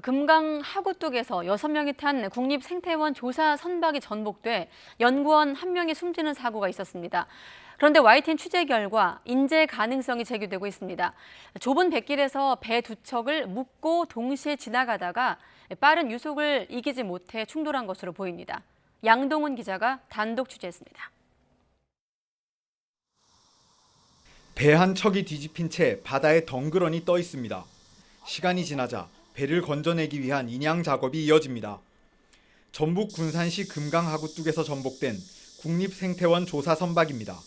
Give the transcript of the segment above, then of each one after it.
금강 하구뚝에서 6명이 탄 국립생태원 조사 선박이 전복돼 연구원 1명이 숨지는 사고가 있었습니다. 그런데 YTN 취재 결과 인재 가능성이 제기되고 있습니다. 좁은 뱃길에서 배 두 척을 묶고 동시에 지나가다가 빠른 유속을 이기지 못해 충돌한 것으로 보입니다. 양동훈 기자가 단독 취재했습니다. 배 한 척이 뒤집힌 채 바다에 덩그러니 떠 있습니다. 시간이 지나자 배를 건져내기 위한 인양 작업이 이어집니다. 전북 군산시 금강하구뚝에서 전복된 국립생태원 조사 선박입니다.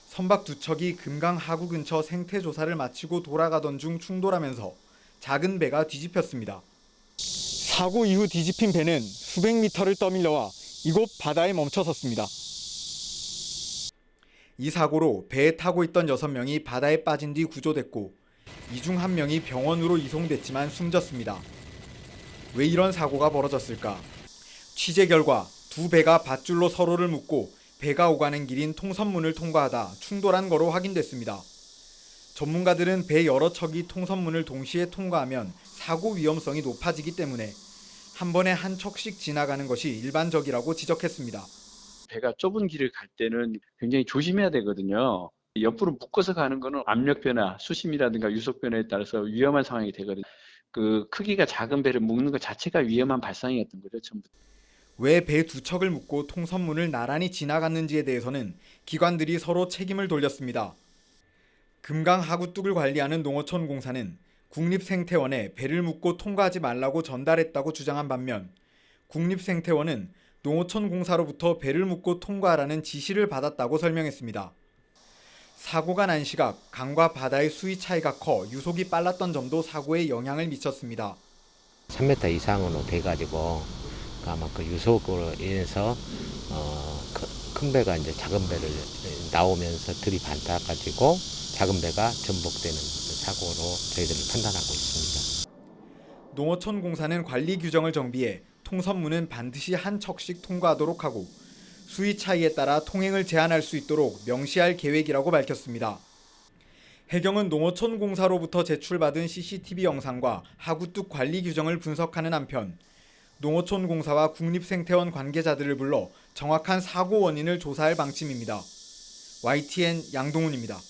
선박 두 척이 금강하구 근처 생태 조사를 마치고 돌아가던 중 충돌하면서 작은 배가 뒤집혔습니다. 사고 이후 뒤집힌 배는 수백 미터를 떠밀려와 이곳 바다에 멈춰섰습니다. 이 사고로 배에 타고 있던 6명이 바다에 빠진 뒤 구조됐고 이 중 1명이 병원으로 이송됐지만 숨졌습니다. 왜 이런 사고가 벌어졌을까? 취재 결과 두 배가 밧줄로 서로를 묶고 배가 오가는 길인 통선문을 통과하다 충돌한 거로 확인됐습니다. 전문가들은 배 여러 척이 통선문을 동시에 통과하면 사고 위험성이 높아지기 때문에 한 번에 한 척씩 지나가는 것이 일반적이라고 지적했습니다. 배가 좁은 길을 갈 때는 굉장히 조심해야 되거든요. 옆으로 묶어서 가는 거는 압력 변화, 수심이라든가 유속 변화에 따라서 위험한 상황이 되거든요. 그 크기가 작은 배를 묶는 것 자체가 위험한 발상이었던 거죠, 처음부터. 왜 배 두 척을 묶고 통선문을 나란히 지나갔는지에 대해서는 기관들이 서로 책임을 돌렸습니다. 금강하구뚝을 관리하는 농어촌공사는 국립생태원에 배를 묶고 통과하지 말라고 전달했다고 주장한 반면 국립생태원은 농어촌공사로부터 배를 묶고 통과하라는 지시를 받았다고 설명했습니다. 사고가 난 시각 강과 바다의 수위 차이가 커 유속이 빨랐던 점도 사고에 영향을 미쳤습니다. 3m 이상으로 돼가지고 아마 그 유속으로 인해서 큰 배가 이제 작은 배를 나오면서 들이받아가지고 작은 배가 전복되는 사고로 저희들은 판단하고 있습니다. 농어촌공사는 관리 규정을 정비해 통선문은 반드시 한 척씩 통과하도록 하고 수위 차이에 따라 통행을 제한할 수 있도록 명시할 계획이라고 밝혔습니다. 해경은 농어촌공사로부터 제출받은 CCTV 영상과 하구뚝 관리 규정을 분석하는 한편 농어촌공사와 국립생태원 관계자들을 불러 정확한 사고 원인을 조사할 방침입니다. YTN 양동훈입니다.